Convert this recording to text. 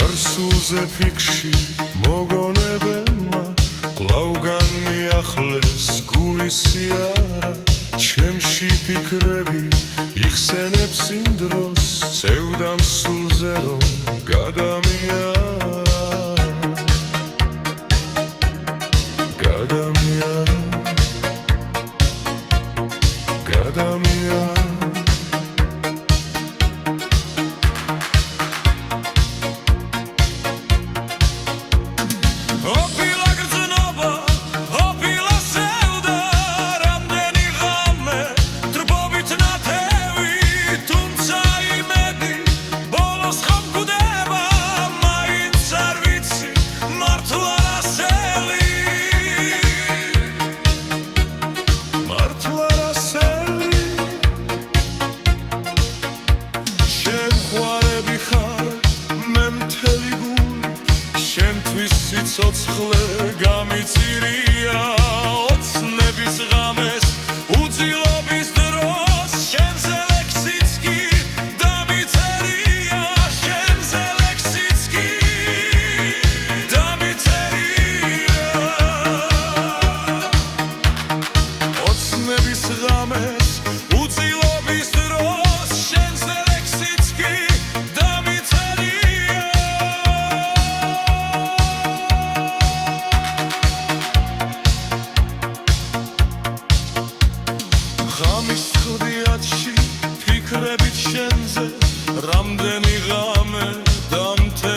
წარსულზე ფიქში მოგონებელმა კვლავ მიახლეს გულის სიარა ჩემში ფიქრები იხსენებს იმ დროს წევდამ სულზე რომ გადამიარა სიცოცხლე გამიწირია ოცნების ღამეს უძილობის დროს შენზე ლექსიც კი დამიწერია შენზე ლექსიც კი დამიწერია ოცნების ღამეს უძილობის დროს შენზე ლექსიც კი ფიქრებით შენზე რამდენი ღამე დამთე